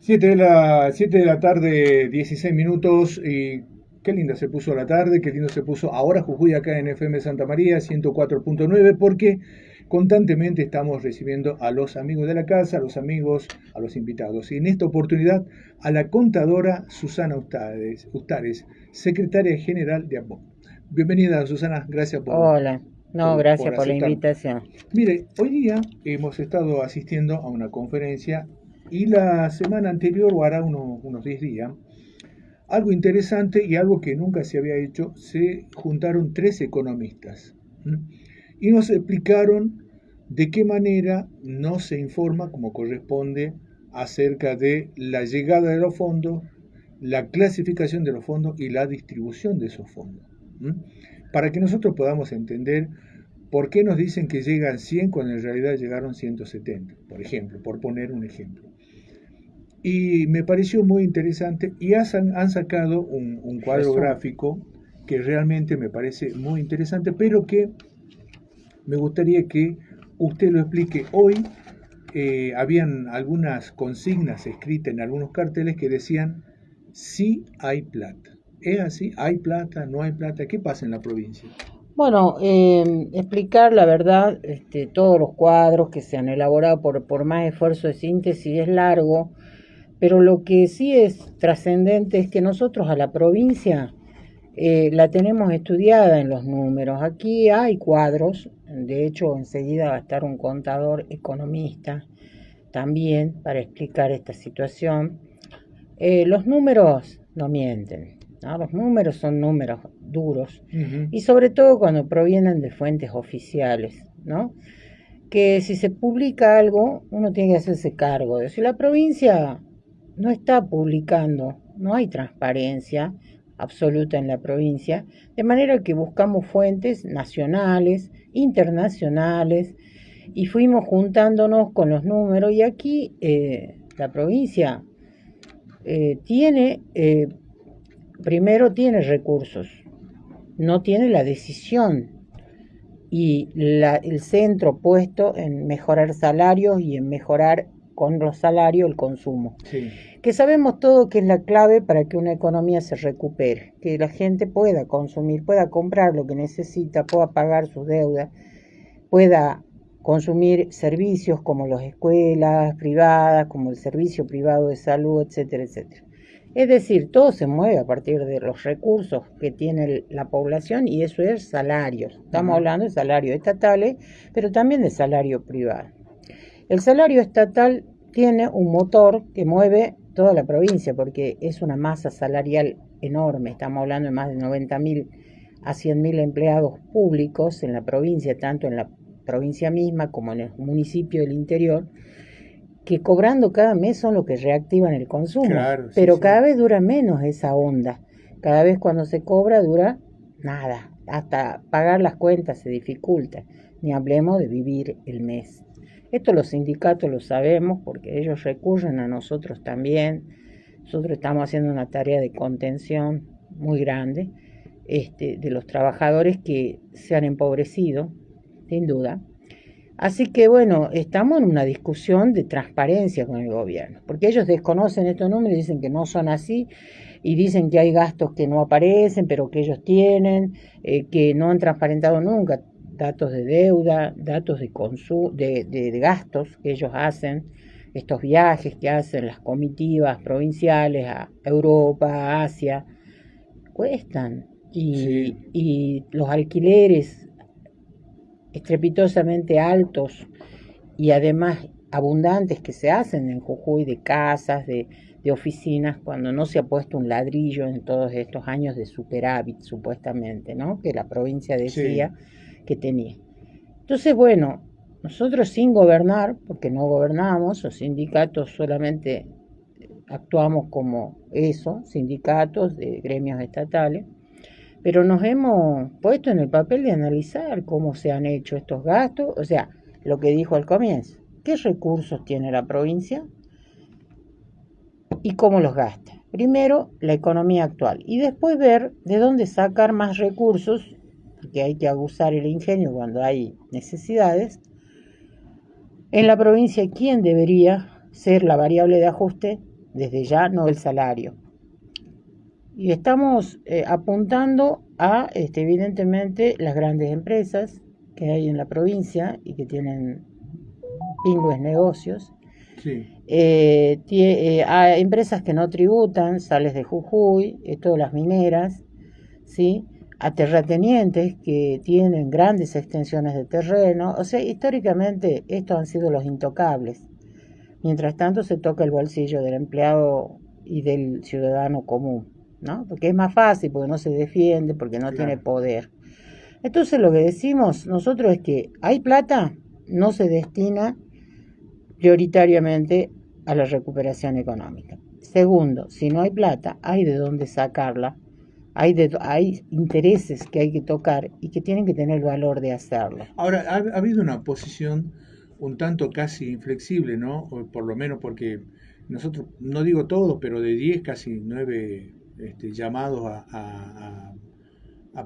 7 de la tarde, 16 minutos, y qué linda se puso la tarde, qué lindo se puso ahora Jujuy acá en FM Santa María 104.9, porque constantemente estamos recibiendo a los amigos de la casa, a los amigos, a los invitados. Y en esta oportunidad a la contadora Susana Ustares, secretaria general de APO. Bienvenida, Susana, gracias Hola, no, por gracias por la aceptar. invitación. Mire, hoy día hemos estado asistiendo a una conferencia y la semana anterior, o hará unos 10 días, algo interesante y algo que nunca se había hecho, se juntaron tres economistas, ¿m? Y nos explicaron de qué manera no se informa como corresponde acerca de la llegada de los fondos, la clasificación de los fondos y la distribución de esos fondos, ¿m? Para que nosotros podamos entender por qué nos dicen que llegan 100 cuando en realidad llegaron 170, por ejemplo, por poner un ejemplo. Y me pareció muy interesante y han sacado un cuadro Resumen. gráfico que realmente me parece muy interesante, pero que me gustaría que usted lo explique. Hoy habían algunas consignas escritas en algunos carteles que decían, sí hay plata. ¿Es así? ¿Hay plata? ¿No hay plata? ¿Qué pasa en la provincia? Bueno, explicar la verdad, todos los cuadros que se han elaborado por más esfuerzo de síntesis es largo, pero lo que sí es trascendente es que nosotros a la provincia la tenemos estudiada en los números. Aquí hay cuadros, de hecho enseguida va a estar un contador economista también para explicar esta situación. Los números no mienten, ¿no? Los números son números duros Ujú. y sobre todo cuando provienen de fuentes oficiales, ¿no? Que si se publica algo, uno tiene que hacerse cargo de eso. Si la provincia no está publicando, no hay transparencia absoluta en la provincia, de manera que buscamos fuentes nacionales, internacionales, y fuimos juntándonos con los números, y aquí la provincia primero tiene recursos, no tiene la decisión y el centro puesto en mejorar salarios y en mejorar con los salarios el consumo, Sí. que sabemos todo que es la clave para que una economía se recupere, que la gente pueda consumir, pueda comprar lo que necesita, pueda pagar sus deudas, pueda consumir servicios como las escuelas privadas, como el servicio privado de salud, etcétera, etcétera. Es decir, todo se mueve a partir de los recursos que tiene la población y eso es salarios. Estamos Ajá. hablando de salarios estatales, pero también de salario privado. El salario estatal tiene un motor que mueve toda la provincia porque es una masa salarial enorme. Estamos hablando de más de 90.000 a 100.000 empleados públicos en la provincia, tanto en la provincia misma como en el municipio del interior, que cobrando cada mes son los que reactivan el consumo, Claro, sí, pero cada sí. vez dura menos esa onda. Cada vez cuando se cobra dura nada, hasta pagar las cuentas se dificulta, ni hablemos de vivir el mes. Esto los sindicatos lo sabemos porque ellos recurren a nosotros también. Nosotros estamos haciendo una tarea de contención muy grande de los trabajadores que se han empobrecido, sin duda. Así que bueno, estamos en una discusión de transparencia con el gobierno, porque ellos desconocen estos números y dicen que no son así, y dicen que hay gastos que no aparecen, pero que ellos tienen, que no han transparentado nunca datos de deuda, datos de consumo, de gastos que ellos hacen, estos viajes que hacen las comitivas provinciales a Europa, a Asia, cuestan, Sí. y los alquileres estrepitosamente altos y además abundantes que se hacen en Jujuy de casas, de oficinas, cuando no se ha puesto un ladrillo en todos estos años de superávit, supuestamente, ¿no? Que la provincia Sí. decía que tenía. Entonces, bueno, nosotros sin gobernar, porque no gobernamos, los sindicatos solamente actuamos como eso, sindicatos de gremios estatales, pero nos hemos puesto en el papel de analizar cómo se han hecho estos gastos, o sea, lo que dijo al comienzo, qué recursos tiene la provincia y cómo los gasta. Primero, la economía actual y después ver de dónde sacar más recursos, porque hay que abusar el ingenio cuando hay necesidades. En la provincia, ¿quién debería ser la variable de ajuste? desde ya, no el salario. Y estamos apuntando a, evidentemente, las grandes empresas que hay en la provincia y que tienen pingües negocios. Sí. A empresas que no tributan, Sales de Jujuy, todas las mineras, ¿sí? A terratenientes que tienen grandes extensiones de terreno. O sea, históricamente estos han sido los intocables. Mientras tanto se toca el bolsillo del empleado y del ciudadano común, ¿no? Porque es más fácil, porque no se defiende, porque no tiene poder. Entonces lo que decimos nosotros es que hay plata, no se destina prioritariamente a la recuperación económica. Segundo, si no hay plata, hay de dónde sacarla, hay intereses que hay que tocar y que tienen que tener el valor de hacerlo. Ahora, ha habido una posición un tanto casi inflexible, ¿no? O por lo menos porque nosotros, no digo todos, pero de 10, casi 9 llamados a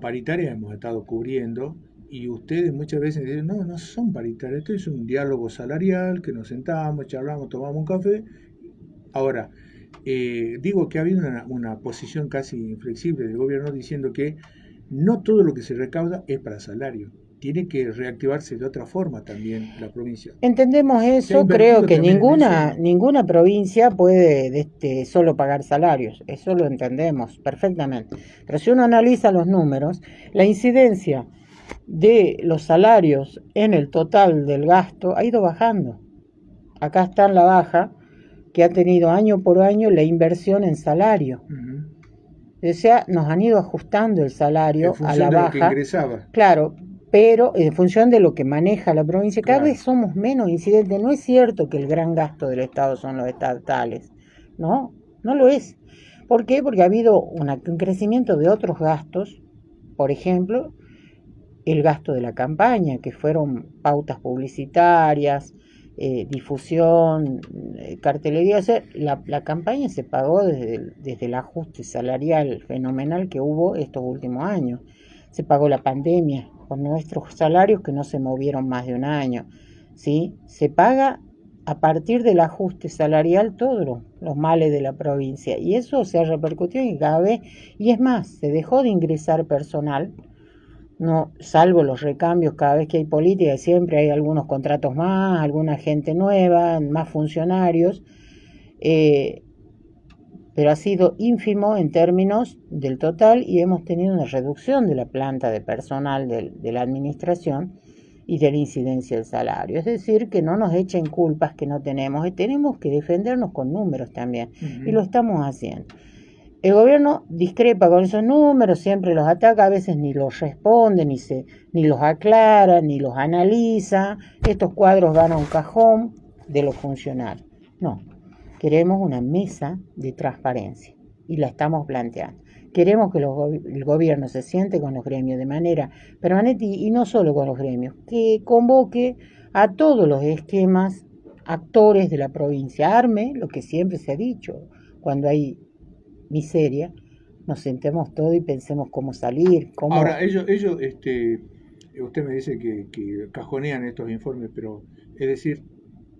paritaria hemos estado cubriendo, y ustedes muchas veces dicen, no, no son paritarias, esto es un diálogo salarial, que nos sentamos, charlamos, tomamos un café. Ahora, digo que ha habido una posición casi inflexible del gobierno diciendo que no todo lo que se recauda es para salario. Tiene que reactivarse de otra forma también la provincia. Entendemos eso, creo que ninguna provincia puede solo pagar salarios, eso lo entendemos perfectamente. Pero si uno analiza los números, la incidencia de los salarios en el total del gasto ha ido bajando. Acá está en la baja, que ha tenido año por año la inversión en salario. O sea, nos han ido ajustando el salario a la baja. Que ingresaba. Claro, pero en función de lo que maneja la provincia, cada vez somos menos incidentes. No es cierto que el gran gasto del Estado son los estatales, no lo es. ¿Por qué? Porque ha habido un crecimiento de otros gastos, por ejemplo, el gasto de la campaña, que fueron pautas publicitarias, difusión, cartelería. O sea, la campaña se pagó desde el ajuste salarial fenomenal que hubo estos últimos años. Se pagó la pandemia con nuestros salarios que no se movieron más de un año, ¿sí? Se paga a partir del ajuste salarial todos los males de la provincia, y eso se ha repercutido en cada vez, y es más, se dejó de ingresar personal, no, salvo los recambios cada vez que hay política, siempre hay algunos contratos más, alguna gente nueva, más funcionarios, pero ha sido ínfimo en términos del total, y hemos tenido una reducción de la planta de personal de la administración y de la incidencia del salario. Es decir, que no nos echen culpas que no tenemos, y tenemos que defendernos con números también, y lo estamos haciendo. El gobierno discrepa con esos números, siempre los ataca, a veces ni los responde, ni los aclara, ni los analiza. Estos cuadros van a un cajón de los funcionarios. No, queremos una mesa de transparencia y la estamos planteando. Queremos que el gobierno se siente con los gremios de manera permanente, y no solo con los gremios, que convoque a todos los esquemas actores de la provincia, arme lo que siempre se ha dicho, cuando hay miseria, nos sentemos todos y pensemos cómo salir. Ahora, ellos usted me dice que cajonean estos informes, pero es decir,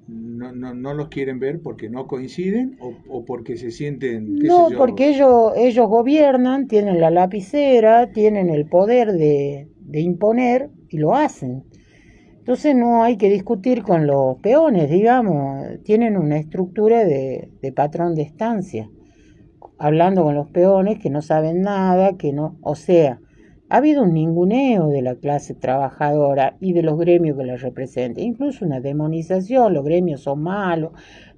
no los quieren ver porque no coinciden o porque se sienten... No, porque ellos gobiernan, tienen la lapicera, tienen el poder de imponer y lo hacen. Entonces no hay que discutir con los peones, digamos, tienen una estructura de patrón de estancia, hablando con los peones que no saben nada, o sea, ha habido un ninguneo de la clase trabajadora y de los gremios que la representan, incluso una demonización, los gremios son malos,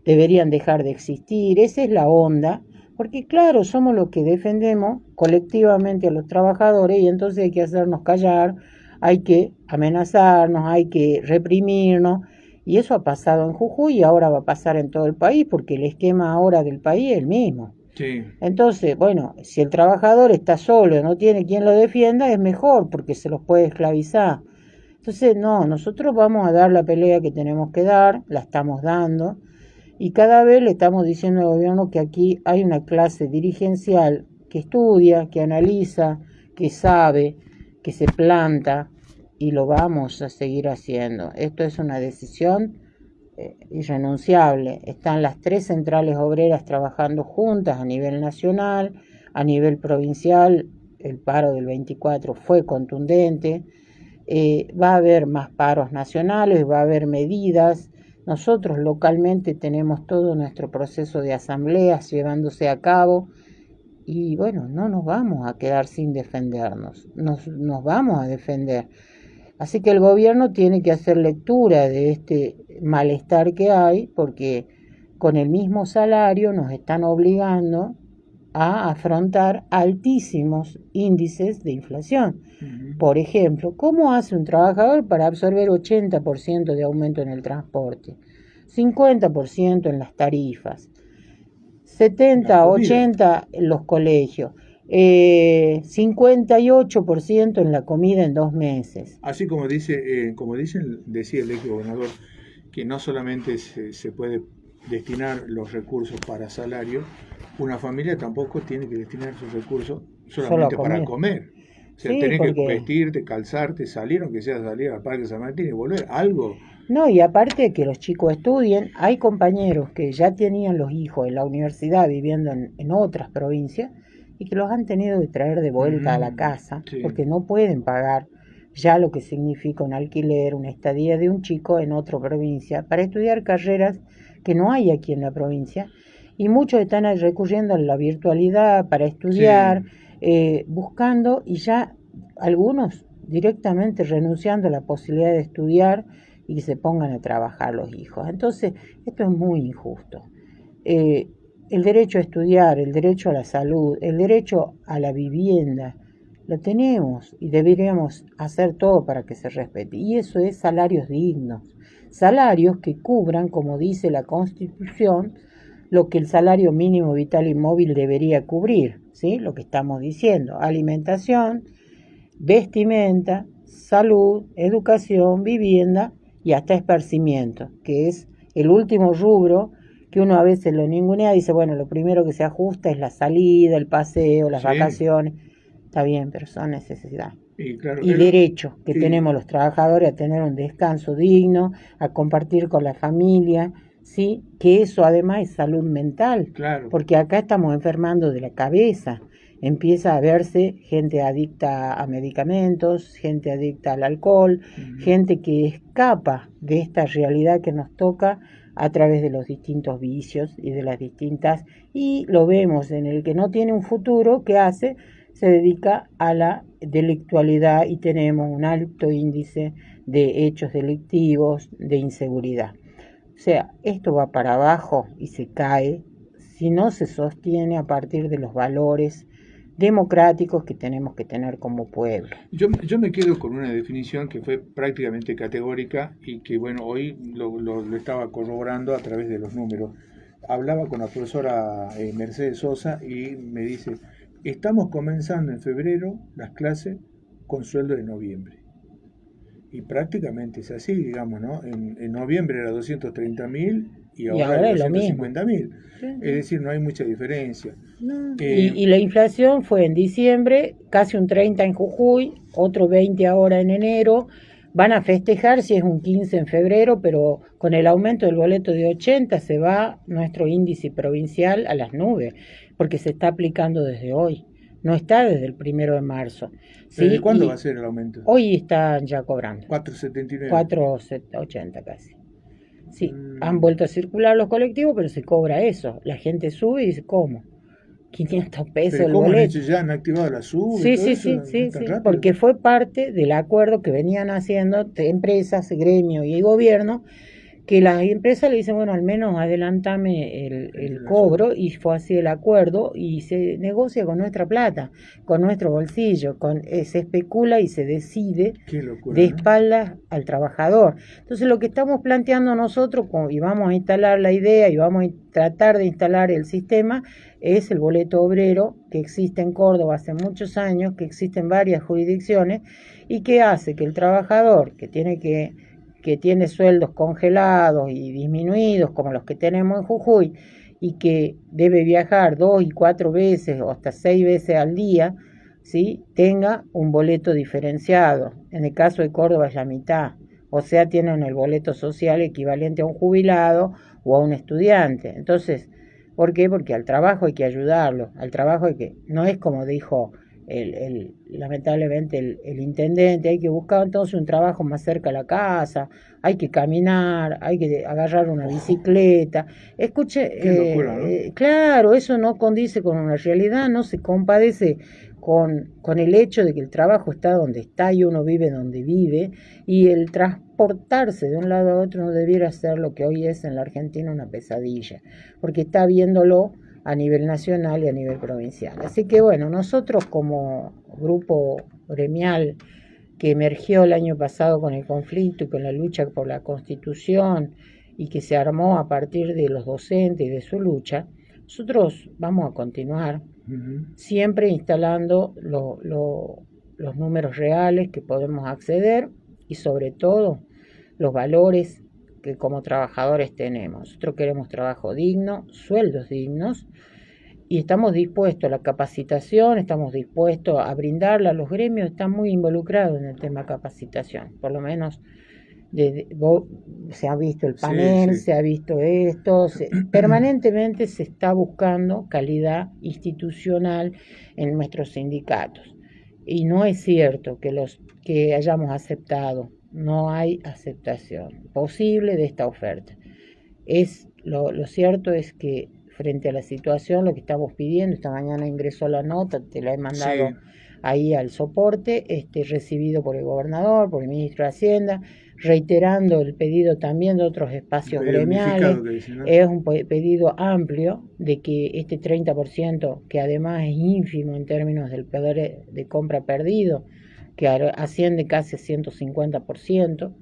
deberían dejar de existir. Esa es la onda, porque claro, somos los que defendemos colectivamente a los trabajadores, y entonces hay que hacernos callar, hay que amenazarnos, hay que reprimirnos, y eso ha pasado en Jujuy y ahora va a pasar en todo el país, porque el esquema ahora del país es el mismo. Sí. Entonces, bueno, si el trabajador está solo, no tiene quien lo defienda, es mejor porque se los puede esclavizar. Entonces, no, nosotros vamos a dar la pelea que tenemos que dar, la estamos dando, y cada vez le estamos diciendo al gobierno que aquí hay una clase dirigencial que estudia, que analiza, que sabe, que se planta, y lo vamos a seguir haciendo. Esto es una decisión irrenunciable. Están las 3 centrales obreras trabajando juntas a nivel nacional, a nivel provincial. El paro del 24 fue contundente. Va a haber más paros nacionales, va a haber medidas. Nosotros localmente tenemos todo nuestro proceso de asambleas llevándose a cabo y bueno, no nos vamos a quedar sin defendernos, nos vamos a defender. Así que el gobierno tiene que hacer lectura de este malestar que hay, porque con el mismo salario nos están obligando a afrontar altísimos índices de inflación. Por ejemplo, ¿cómo hace un trabajador para absorber 80% de aumento en el transporte, 50% en las tarifas, 70, 80 en los colegios, 58% en la comida en 2 meses? Así como decía el ex gobernador, que no solamente se puede destinar los recursos para salario, una familia tampoco tiene que destinar sus recursos solamente para comer. O sea, tenés que vestirte, calzarte, salir, aunque sea salir al Parque San Martín y volver, algo. No, y aparte de que los chicos estudien, hay compañeros que ya tenían los hijos en la universidad viviendo en otras provincias y que los han tenido que traer de vuelta a la casa, porque no pueden pagar ya lo que significa un alquiler, una estadía de un chico en otra provincia, para estudiar carreras que no hay aquí en la provincia. Y muchos están recurriendo a la virtualidad para estudiar, buscando, y ya algunos directamente renunciando a la posibilidad de estudiar y que se pongan a trabajar los hijos. Entonces, esto es muy injusto. El derecho a estudiar, el derecho a la salud, el derecho a la vivienda, lo tenemos y deberíamos hacer todo para que se respete. Y eso es salarios dignos, salarios que cubran, como dice la Constitución, lo que el salario mínimo vital y móvil debería cubrir, ¿sí? Lo que estamos diciendo: alimentación, vestimenta, salud, educación, vivienda y hasta esparcimiento, que es el último rubro que uno a veces lo ningunea, dice, bueno, lo primero que se ajusta es la salida, el paseo, las vacaciones. Está bien, pero son necesidad. Y derecho que tenemos los trabajadores a tener un descanso digno, a compartir con la familia, ¿sí? Que eso además es salud mental, porque acá estamos enfermando de la cabeza. Empieza a verse gente adicta a medicamentos, gente adicta al alcohol, gente que escapa de esta realidad que nos toca a través de los distintos vicios y de las distintas, y lo vemos en el que no tiene un futuro. ¿Qué hace? Se dedica a la delictualidad y tenemos un alto índice de hechos delictivos, de inseguridad. O sea, esto va para abajo y se cae si no se sostiene a partir de los valores democráticos que tenemos que tener como pueblo. Yo me quedo con una definición que fue prácticamente categórica y que, bueno, hoy lo estaba corroborando a través de los números. Hablaba con la profesora Mercedes Sosa y me dice, estamos comenzando en febrero las clases con sueldo de noviembre. Y prácticamente es así, digamos, ¿no? En noviembre era 230.000 y ahora es 250.000. Sí. Es decir, no hay mucha diferencia. No. Y la inflación fue en diciembre, casi un 30 en Jujuy, otro 20 ahora en enero. Van a festejar si es un 15 en febrero, pero con el aumento del boleto de 80 se va nuestro índice provincial a las nubes, porque se está aplicando desde hoy. No está desde el 1 de marzo. ¿Sí? ¿Desde cuándo va a ser el aumento? Hoy están ya cobrando. 4.79. 4.80 casi. Sí, han vuelto a circular los colectivos, pero se cobra eso. La gente sube y dice, ¿cómo? 500 pesos el boleto. ¿Ya han activado la sub? Sí, porque fue parte del acuerdo que venían haciendo empresas, gremio y gobierno, que las empresas le dicen, bueno, al menos adelantame el cobro, y fue así el acuerdo, y se negocia con nuestra plata, con nuestro bolsillo, se especula y se decide de espaldas al trabajador. Entonces lo que estamos planteando nosotros, y vamos a instalar la idea y vamos a tratar de instalar el sistema, es el boleto obrero, que existe en Córdoba hace muchos años, que existe en varias jurisdicciones, y que hace que el trabajador que tiene sueldos congelados y disminuidos como los que tenemos en Jujuy y que debe viajar 2 y 4 veces o hasta 6 veces al día, ¿sí? Tenga un boleto diferenciado. En el caso de Córdoba es la mitad. o sea, tienen el boleto social equivalente a un jubilado o a un estudiante. Entonces, ¿por qué? Porque al trabajo hay que ayudarlo, al trabajo hay que, no es como dijo lamentablemente el intendente, hay que buscar entonces un trabajo más cerca a la casa, hay que caminar, hay que agarrar una bicicleta. Escuche, Qué locura, ¿no? claro, eso no condice con una realidad, no se compadece con el hecho de que el trabajo está donde está y uno vive donde vive, y el transportarse de un lado a otro no debiera ser lo que hoy es en la Argentina una pesadilla, porque está viéndolo a nivel nacional y a nivel provincial. Así que bueno, nosotros como grupo gremial que emergió el año pasado con el conflicto y con la lucha por la Constitución y que se armó a partir de los docentes y de su lucha, nosotros vamos a continuar siempre instalando los números reales que podemos acceder y sobre todo los valores que como trabajadores tenemos. Nosotros queremos trabajo digno, sueldos dignos, y estamos dispuestos a la capacitación, estamos dispuestos a brindarla. Los gremios están muy involucrados en el tema capacitación, por lo menos se ha visto el panel, se ha visto esto, permanentemente se está buscando calidad institucional en nuestros sindicatos. Y no es cierto que los que hayamos aceptado, no hay aceptación posible de esta oferta. Lo cierto es que frente a la situación, lo que estamos pidiendo, esta mañana ingresó la nota, te la he mandado ahí al soporte, recibido por el gobernador, por el ministro de Hacienda, reiterando el pedido también de otros espacios gremiales. Dice, ¿no? Es un pedido amplio de que este 30%, que además es ínfimo en términos del poder de compra perdido, que asciende casi a 150%,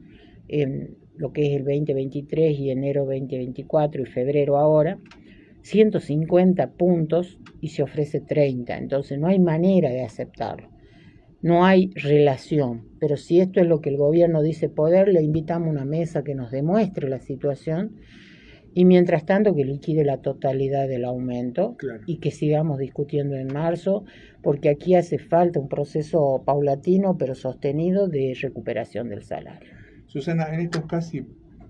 en lo que es el 2023 y enero 2024 y febrero ahora, 150 puntos y se ofrece 30, entonces no hay manera de aceptarlo. No hay relación, pero si esto es lo que el gobierno dice poder, le invitamos a una mesa que nos demuestre la situación y mientras tanto que liquide la totalidad del aumento y que sigamos discutiendo en marzo, porque aquí hace falta un proceso paulatino pero sostenido de recuperación del salario. Susana, en estos casi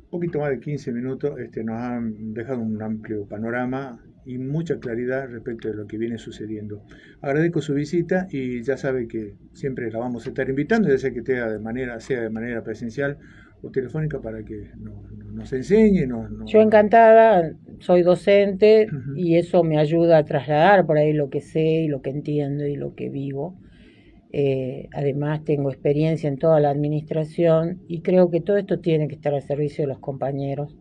poquito más de 15 minutos nos han dejado un amplio panorama y mucha claridad respecto de lo que viene sucediendo. Agradezco su visita y ya sabe que siempre la vamos a estar invitando, ya sea que sea de manera presencial o telefónica para que nos enseñe. Yo encantada, soy docente y eso me ayuda a trasladar por ahí lo que sé y lo que entiendo y lo que vivo. Además tengo experiencia en toda la administración y creo que todo esto tiene que estar al servicio de los compañeros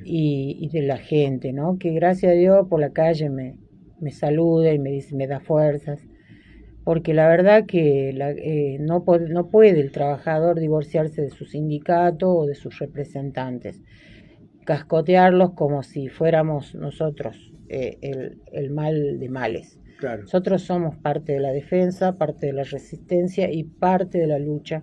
y de la gente, ¿no? Que gracias a Dios por la calle me saluda y me dice, me da fuerzas, porque la verdad que no puede el trabajador divorciarse de su sindicato o de sus representantes, cascotearlos como si fuéramos nosotros el mal de males. Claro. Nosotros somos parte de la defensa, parte de la resistencia y parte de la lucha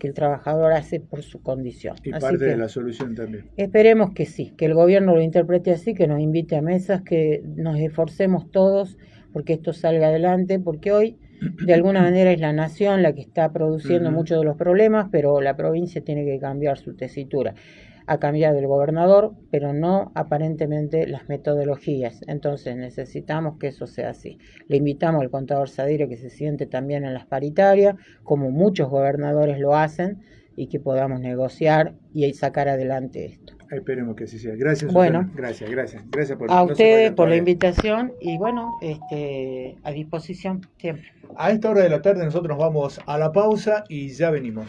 que el trabajador hace por su condición. Y así parte de la solución también. Esperemos que sí, que el gobierno lo interprete así, que nos invite a mesas, que nos esforcemos todos porque esto salga adelante, porque hoy de alguna manera es la nación la que está produciendo muchos de los problemas, pero la provincia tiene que cambiar su tesitura. Ha cambiado el gobernador, pero no aparentemente las metodologías. Entonces necesitamos que eso sea así. Le invitamos al contador Sadire que se siente también en las paritarias, como muchos gobernadores lo hacen, y que podamos negociar y sacar adelante esto. Esperemos que así sea. Gracias, bueno, Susana. Gracias por a ustedes por la invitación y bueno, a disposición siempre. A esta hora de la tarde nosotros nos vamos a la pausa y ya venimos.